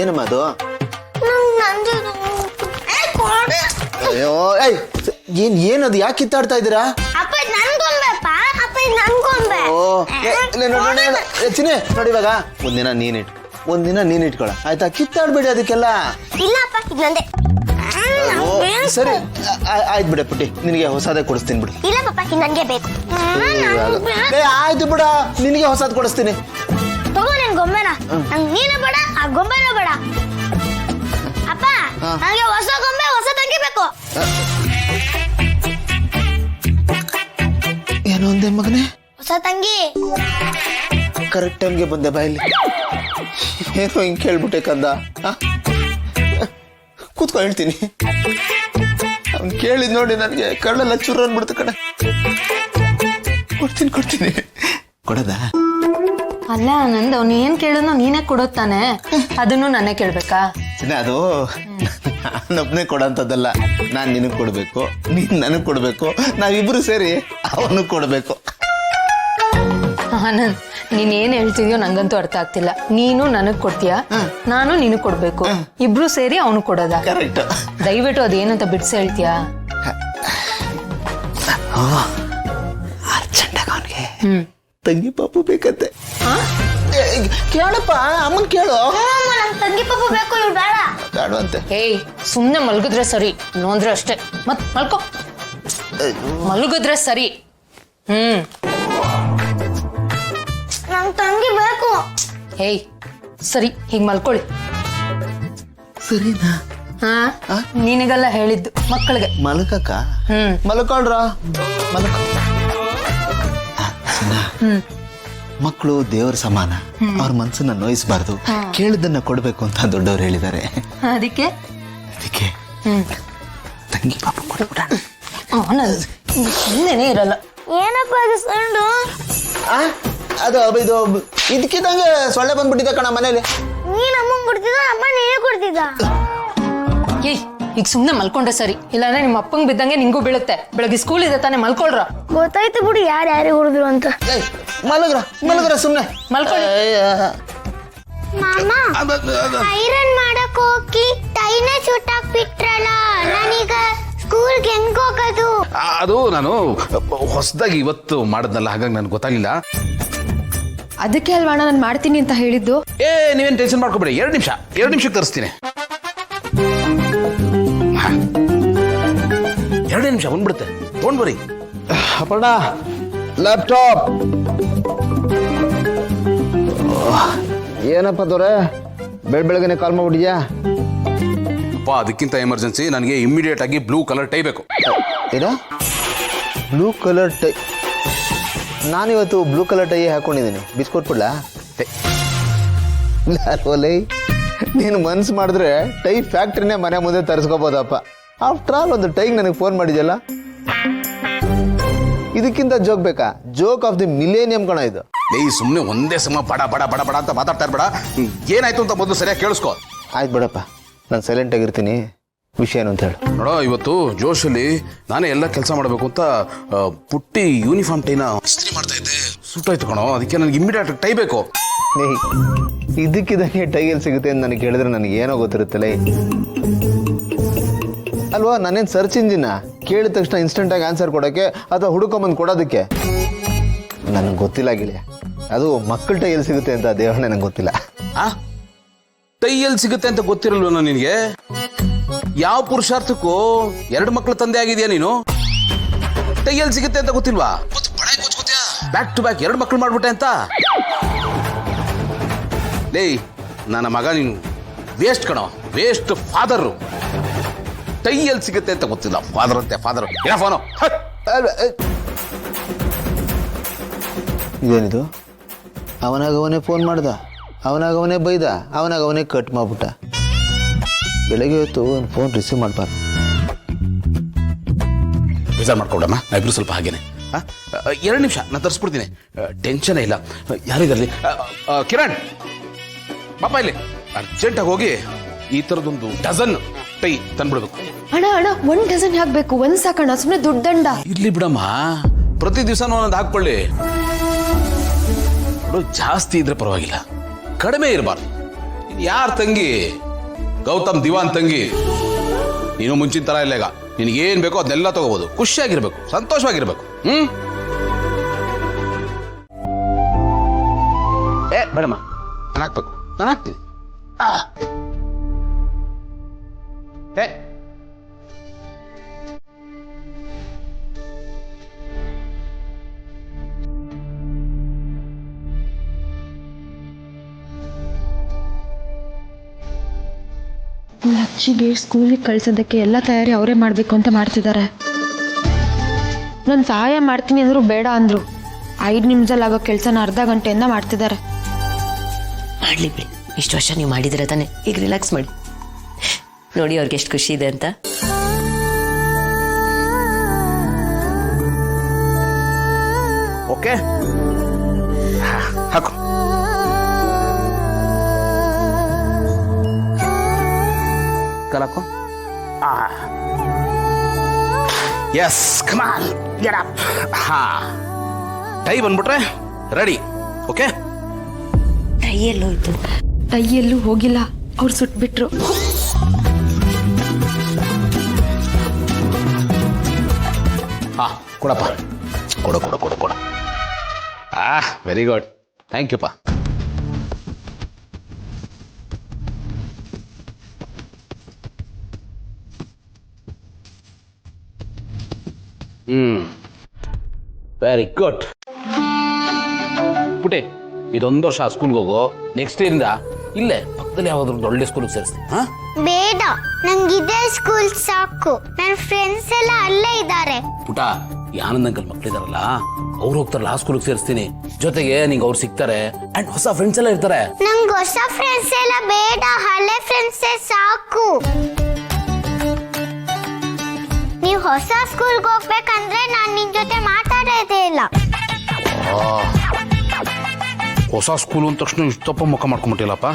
ಏನಮ್ಮ ಅದು? ಅಯ್ಯೋ ಏನದು ಯಾಕೆ ಕಿತ್ತಾಡ್ತಾ ಇದ್ದೀರಾ? ಚಿನ್ನೆ ನೋಡಿ ಇವಾಗ ಒಂದಿನ ನೀನ್ ಇಟ್ಕೊಳ ಆಯ್ತಾ, ಕಿತ್ತಾಡ್ಬೇಡಿ ಅದಕ್ಕೆಲ್ಲ. ಸರಿ ಆಯ್ತು ಬಿಡ ಪುಟ್ಟಿ, ನಿನಗೆ ಹೊಸದೇ ಕೊಡಿಸ್ತೀನಿ ಬಿಡು. ಇಲ್ಲ ಪಾಪ ನನಗೆ ಬೇಕು. ಆಯ್ತು ಬಿಡ, ನಿನಗೆ ಹೊಸದ್ ಕೊಡಿಸ್ತೀನಿ. ತಗೋ ನನ್ ಗೊಂಬೆನ. ನೀನೇ ಬೇಡ, ಆ ಗೊಂಬೆನೂ ಬೇಡ. ಅಪ್ಪ ನನಗೆ ಹೊಸ ಗೊಂಬೆ, ಹೊಸ ತಂಗಿ ಬೇಕು. ಏನೋ ಒಂದೇ ಮಗನೇ, ಹೊಸ ತಂಗಿ. ಕರೆಕ್ಟ್ ಟೈಮ್ಗೆ ಬಂದೆ ಬಾಯಲ್ಲಿ. ಏನೋ ಹಿಂಗ್ ಕೇಳ್ಬಿಟ್ಟೆ ಕಂದ. ಕೂತ್ಕೊ ಹೇಳ್ತೀನಿ. ಅವ್ನು ಕೇಳಿದ್ ನೋಡಿ ನನಗೆ ಕಳ್ಳೆಲ್ಲ ಚೂರು ಅಂದ್ಬಿಡ್ತು ಕಡೆ. ಕೊಡ್ತೀನಿ ಕೊಡದ? ಅಲ್ಲ ನಂದು, ಅವ್ನು ಏನ್ ಕೇಳಿದ್ನೋ ನೀನೇ ಕೊಡೋತಾನೆ, ಅದನ್ನು ನಾನೇ ಕೇಳ್ಬೇಕಾ? ಅದು ನಾನೊಬ್ನೇ ಕೊಡೋಂಥದ್ದಲ್ಲ. ನಾನ್ ನಿನಗ್ ಕೊಡ್ಬೇಕು, ನೀನ್ ನನಗ್ ಕೊಡ್ಬೇಕು, ನಾವಿಬ್ರು ಸೇರಿ ಅವನಿಗೆ ಕೊಡ್ಬೇಕು. ಆನಂದ್, ನೀನ್ ಏನ್ ಹೇಳ್ತಿದ್ಯೋ ನಂಗಂತೂ ಅರ್ಥ ಆಗ್ತಿಲ್ಲ. ನೀನು ನನಗ್ ಕೊಡ್ತೀಯಾ, ನಾನು ನಿನಗ್ ಕೊಡ್ಬೇಕು, ಇಬ್ರು ಸೇರಿ ಅವನು ಕೊಡೋದ? ಕರೆಕ್ಟ್. ದಯವಿಟ್ಟು ಅದೇನಂತ ಬಿಡ್ಸಿ ಹೇಳ್ತೀಯಾ? ಅರ್ಜೆಂಟಾಗ ಅವನಿಗೆ ತಂಗಿ ಪಾಪು ಬೇಕಂತೆ. ಕೇಳಪ್ಪ, ಅಮ್ಮನ್ ಕೇಳು. ತಂಗಿ ಪಾಪು ಬೇಕು, ಇವ್ರು ಬೇಡ. ಬೇಡವಂತೆ. ಏಯ್, ಸುಮ್ನೆ ಮಲ್ಗಿದ್ರೆ ಸರಿ, ನೋಂದ್ರೆ ಅಷ್ಟೇ. ಮತ್ ಮಲ್ಕೋ, ಮಲಗಿದ್ರೆ ಸರಿ. ನಂಗ್ ತಂಗಿ ಬೇಕು. ಏಯ್ ಸರಿ, ಹೀಗ್ ಮಲ್ಕೊಳ್ಳಿ. ಸರಿನಾ? ನಿನಗೆಲ್ಲ ಹೇಳಿದ್ದು ಮಕ್ಕಳಿಗೆ. ಮಲಕಕ್ಕ? ಮಲ್ಕೊಳ್ರ, ಮಲ್ಕ. ಮಕ್ಕಳು ದೇವರ ಸಮಾನ, ಅವ್ರ ಮನ್ಸನ್ನ ನೋಯಿಸಬಾರ್ದು, ಕೇಳಿದ್ದನ್ನ ಕೊಡ್ಬೇಕು ಅಂತ ದೊಡ್ಡವ್ರು ಹೇಳಿದ್ದಾರೆ. ಅದಕ್ಕೆ ತಂಗಿ ಪಾಪ ಕೊಡ್ಬಿಡ. ಹಿಂದೆನೇ ಇರಲ್ಲ. ಏನಪ್ಪ ಅದು ಸೌಂಡು? ಅದು ಇದು ಇದಕ್ಕಿದ್ದಂಗೆ ಸೊಳ್ಳೆ ಬಂದ್ಬಿಟ್ಟಿದೆ ಕಣ ಮನೇಲಿ. ನೀನ್ ಅಮ್ಮಂಗ್ ಕೊಡ್ತಿದ್ದ, ಅಮ್ಮ ನೀನೇ ಕೊಡ್ತಿದ್ದ? ಏಯ್, ಈಗ ಸುಮ್ನೆ ಮಲ್ಕೊಂಡ್ರೆ ಸರಿ, ಇಲ್ಲಾಂದ್ರೆ ನಿಮ್ಮ ಅಪ್ಪಂಗ್ ಬಿದ್ದಂಗೆ ನಿಂಗೂ ಬೀಳುತ್ತೆ. ಬೆಳಗ್ಗೆ ಸ್ಕೂಲ್ ಇದೆ ತಾನೆ, ಮಲ್ಕೊಳ್ರ. ಗೊತ್ತಾಯ್ತು ಬಿಡು ಯಾರ್ಯಾರಿಗೆ ಹೊಡೆದ್ರು ಅಂತ. ಮಲಗ್ರ ಸುಮ್ನೆ ಮಲ್ಕೊಳ್ಳಿ. ಮಾಮ, ಐರನ್ ಮಾಡಕ್ ಹೋಗಿ ಟೈನ ಸುಟ್ಟಾಕ್ ಬಿಟ್ರಲ್ಲ, ನಾನೀಗ ಸ್ಕೂಲ್ಗೆ ಹೆಂಗ್ ಹೋಗೋದು? ಅದು ನಾನು ಹೊಸದಾಗಿ ಇವತ್ತು ಮಾಡದ್ನಲ್ಲ, ಹಾಗಾಗಿ ನನ್ಗೆ ಗೊತ್ತಾಗ್ಲಿಲ್ಲ. ಅದಕ್ಕೆ ಅಲ್ವಾ ನಾನು ಮಾಡ್ತೀನಿ ಅಂತ ಹೇಳಿದ್ದು. ನೀವೇನು ಟೆನ್ಷನ್ ಮಾಡ್ಕೊಬೇಡಿ, 2 ನಿಮಿಷಕ್ಕೆ ತರಿಸ್ತೀನಿ. 2 ನಿಮಿಷ ಬಂದ್ಬಿಡುತ್ತೆ, ತೊಗೊಂಡ್ ಬರ್ರಿ. ಅಪರ್ಣ, ಲ್ಯಾಪ್ಟಾಪ್. ಏನಪ್ಪ ದೊರೆ, ಬೆಳಗ್ಗೆನೆ ಕಾಲ್ ಮಾಡ್ಬಿಟ್ಟಿದ್ಯಾ? ಅಪ್ಪ, ಅದಕ್ಕಿಂತ ಎಮರ್ಜೆನ್ಸಿ, ನನಗೆ ಇಮಿಡಿಯೇಟ್ ಆಗಿ ಬ್ಲೂ ಕಲರ್ ಟೈ ಬೇಕು. ಏನೋ ಬ್ಲೂ ಕಲರ್ ಟೈ? ನಾನಿವತ್ತು ಬ್ಲೂ ಕಲರ್ ಟೈ ಹಾಕೊಂಡಿದ್ದೀನಿ, ಬಿಸ್ಕೊಟ್ಬಿಡ್ಲಾ? ನೀನು ಮನ್ಸು ಮಾಡಿದ್ರೆ ಟೈ ಫ್ಯಾಕ್ಟ್ರಿನೇ ಮನೆ ಮುಂದೆ ತರಿಸ್ಕೋಬೋದಪ್ಪ. ಆಫ್ಟರ್ ಆಲ್ ಒಂದು ಟೈಗ್ ನನಗೆ ಫೋನ್ ಮಾಡಿದ್ಯಲ್ಲ, ಇದಕ್ಕಿಂತ ಜೋಕ್ ಬೇಕಾ? ಜೋಕ್ ಆಫ್ ದಿ ಮಿಲೇನಿಯಂ ಕಣ ಇದು. ಸುಮ್ಮನೆ ಒಂದೇ ಸಮ ಬಡ ಬಡ ಬಡ ಬಡ ಅಂತ ಮಾತಾಡ್ತಾ ಇರ್ಬೇಡ. ಏನಾಯ್ತು ಅಂತ ಮೊದಲು ಸರಿಯಾಗಿ ಕೇಳಿಸ್ಕೊ. ಆಯ್ತು ಬಿಡಪ್ಪ, ನಾನು ಸೈಲೆಂಟ್ ಆಗಿರ್ತೀನಿ. ವಿಷಯ ಏನು ಅಂತ ಹೇಳು. ನೋಡೋ, ಇವತ್ತು ಜೋಶಲ್ಲಿ ನಾನೇ ಎಲ್ಲ ಕೆಲಸ ಮಾಡಬೇಕು ಅಂತ ಪುಟ್ಟಿ ಯೂನಿಫಾರ್ಮ್ ಟೈನ ಇಸ್ತ್ರಿ ಮಾಡ್ತಾ ಇದ್ದೆ. ಸುಟ್ಟಾಯ್ತು ಕಣೋ, ಅದಕ್ಕೆ ನನಗೆ ಇಮಿಡಿಯೇಟ್ ಟೈ ಬೇಕು. ಇದಕ್ಕಿದಂಗೆ ಟೈ ಎಲ್ಲಿ ಸಿಗುತ್ತೆ ಅಂತ ನನಗೆ ಹೇಳಿದ್ರೆ ನನಗೆ ಏನೋ ಗೊತ್ತಿರುತ್ತಲ್ಲ ಅಲ್ವಾ? ನಾನೇನು ಸರ್ಚ್ ಇಂಜಿನ ಕೇಳಿದ ತಕ್ಷಣ ಇನ್ಸ್ಟೆಂಟ್ ಆಗಿ ಆನ್ಸರ್ ಕೊಡೋಕ್ಕೆ ಅಥವಾ ಹುಡುಕೊಂಬಂದು ಕೊಡೋದಕ್ಕೆ? ನನಗೆ ಗೊತ್ತಿಲ್ಲ ಗಿಳಿಯ. ಅದು ಮಕ್ಕಳ ಟೈ ಎಲ್ಲಿ ಸಿಗುತ್ತೆ ಅಂತ ದೇವ್ರ ನನಗೆ ಗೊತ್ತಿಲ್ಲ. ಟೈ ಎಲ್ಲಿ ಸಿಗುತ್ತೆ ಅಂತ ಗೊತ್ತಿರಲ್ವ ನಿನಗೆ? ಯಾವ ಪುರುಷಾರ್ಥಕ್ಕೂ 2 ಮಕ್ಕಳ ತಂದೆ ಆಗಿದ್ಯಾ ನೀನು? ಟೈ ಎಲ್ಲಿ ಸಿಗುತ್ತೆ ಅಂತ ಗೊತ್ತಿಲ್ವಾ? ಬ್ಯಾಕ್ ಟು ಬ್ಯಾಕ್ 2 ಮಕ್ಕಳು ಮಾಡ್ಬಿಟ್ಟೆ ಅಂತ. ನನ್ನ ಮಗ ನೀನು ವೇಸ್ಟ್ ಕಣೋ, ವೇಸ್ಟ್ ಫಾದರು. ಟೈ ಎಲ್ಲಿ ಸಿಗುತ್ತೆ ಅಂತ ಗೊತ್ತಿಲ್ಲ, ಫಾದರ್ ಅಂತೆ ಫಾದರ್. ಏನೋ ಫೋನು ಇದೇನಿದು? ಅವನಾಗವನೇ ಫೋನ್ ಮಾಡ್ದ, ಅವನಾಗವನೇ ಬೈದ, ಅವನಾಗವನೇ ಕಟ್ ಮಾಡ್ಬಿಟ್ಟ. ಬೆಳಗ್ಗೆ ಹೊತ್ತು ಒಂದು ಫೋನ್ ರಿಸೀವ್ ಮಾಡ್ಬಾರ್ದು. ಬೇಜಾರು ಮಾಡ್ಕೊಡಮ್ಮ, ನಾ ಇಬ್ರು ಸ್ವಲ್ಪ ಹಾಗೇನೆ. 2 ನಿಮಿಷ, ನಾನು ತರಿಸ್ಬಿಡ್ತೀನಿ, ಟೆನ್ಷನ್ ಇಲ್ಲ. ಯಾರಿಗಲ್ಲಿ? ಕಿರಣ್ ಪಾಪ, ಇಲ್ಲಿ ಅರ್ಜೆಂಟಾಗಿ ಹೋಗಿ ಈ ಥರದೊಂದು ಡಜನ್ ಟೈ ತಂದ್ಬಿಡ್ಬೇಕು. ಅಣ್ಣ 1 ಡಜನ್ ಹಾಕ್ಬೇಕು, 1 ಸಾಕಣ್ಣ, ಸುಮ್ಮನೆ ದುಡ್ಡಂಡ. ಇರ್ಲಿ ಬಿಡಮ್ಮ, ಪ್ರತಿ ದಿವಸ ಒಂದೊಂದು ಹಾಕೊಳ್ಳಿ. ಜಾಸ್ತಿ ಇದ್ರೆ ಪರವಾಗಿಲ್ಲ, ಕಡಿಮೆ ಇರಬಾರ್ದು. ಯಾರ ತಂಗಿ? ಗೌತಮ್ ದಿವಾನ್ ತಂಗಿ. ನೀನು ಮುಂಚಿನ ತರ ಇಲ್ಲ ಈಗ. ನಿನಗೇನ್ ಬೇಕೋ ಅದನ್ನೆಲ್ಲ ತಗೋಬಹುದು. ಖುಷಿಯಾಗಿರ್ಬೇಕು, ಸಂತೋಷವಾಗಿರ್ಬೇಕು. ಏ ಬೇಡಮ್ಮ, ನಾನು ಹಾಕ್ಬೇಕು, ನಾನು ಹಾಕ್ತೀನಿ. ಏ ಲಕ್ಷಿಗೆ ಸ್ಕೂಲಿಗೆ ಕಳ್ಸೋದಕ್ಕೆ ಎಲ್ಲ ತಯಾರಿ ಅವರೇ ಮಾಡಬೇಕು ಅಂತ ಮಾಡ್ತಿದ್ದಾರೆ. ನಾನು ಸಹಾಯ ಮಾಡ್ತೀನಿ ಅಂದ್ರು ಬೇಡ ಅಂದ್ರು. 5 ನಿಮಿಷದಲ್ಲಿ ಆಗೋ ಕೆಲಸನ ಅರ್ಧ ಗಂಟೆಯಿಂದ ಮಾಡ್ತಿದ್ದಾರೆ. ಮಾಡ್ಲಿ ಬಿಡಿ, ಇಷ್ಟು ವರ್ಷ ನೀವು ಮಾಡಿದಿರ ತಾನೆ, ಈಗ ರಿಲ್ಯಾಕ್ಸ್ ಮಾಡಿ. ನೋಡಿ ಅವ್ರಿಗೆ ಎಷ್ಟು ಖುಷಿ ಇದೆ ಅಂತ. ಓಕೆ, ಹಾಕು. ಕಲಾಕು. Yes, come on, get up. ಹಾ, ಟೈ ಬಂದ್ಬಿಟ್ರೆ ರೆಡಿ. ಓಕೆ, ಟೈ ಎಲ್ಲೋಯ್ತು? ಟೈ ಎಲ್ಲೂ ಹೋಗಿಲ್ಲ, ಅವ್ರು ಸುಟ್ಬಿಟ್ರು. ಹಾ, ಕೊಡಪ್ಪ, ಕೊಡು ಕೊಡು ಕೊಡು ಕೊಡು. ವೆರಿ ಗುಡ್, ಥ್ಯಾಂಕ್ ಯು ಪಾ. Very good. ಪುಟೆ, ಇದೊಂದು ವರ್ಷ ಸ್ಕೂಲ್ಗೆ ಹೋಗು. ನೆಕ್ಸ್ಟ್ ಇಂದ ಇಲ್ಲೇ ಪಕ್ಕದಲ್ಲಿ ಯಾವ್ದಾದ್ರು ಒಳ್ಳೆ ಸ್ಕೂಲ್ಗೆ ಸೇರಿಸ್ತೀನಿ. ಹಾ, ಬೇಡ, ನಂಗಿದೇ ಸ್ಕೂಲ್ ಸಾಕು. ನನ್ನ ಫ್ರೆಂಡ್ಸ್ ಎಲ್ಲ ಅಲ್ಲೇ ಇದ್ದಾರೆ. ಪುಟ, ಈ ಆನಂದ್ ಅಂಕಲ್ ಮಕ್ಳಿದಾರಲ್ಲ, ಅವ್ರು ಹೋಗ್ತಾರಲ್ಲ ಆ ಸ್ಕೂಲ್ಗೆ ಸೇರಿಸ್ತೀನಿ. ಜೊತೆಗೆ ನಿಂಗೆ ಅವ್ರು ಸಿಗ್ತಾರೆ ಅಂಡ್ ಹೊಸ ಫ್ರೆಂಡ್ಸ್ ಎಲ್ಲ ಇರ್ತಾರೆ. ನಂಗೆ ಹೊಸ ಫ್ರೆಂಡ್ಸ್ ಎಲ್ಲ ಬೇಡ, ಹಳೆ ಫ್ರೆಂಡ್ಸೇ ಸಾಕು. ನೀವು ಹೊಸ ಸ್ಕೂಲ್ಗೆ ಹೋಗ್ಬೇಕಂದ್ರೆ ನಾನು ನಿನ್ ಜೊತೆ ಮಾತಾಡೋದೇ ಇಲ್ಲ. ಹೊಸ ಸ್ಕೂಲ್ ಅಂದ ತಕ್ಷಣ ಇಷ್ಟಪ್ಪ ಮುಖ ಮಾಡ್ಕೊಂಬಿಟ್ಟಿಲ್ಲಪ್ಪ.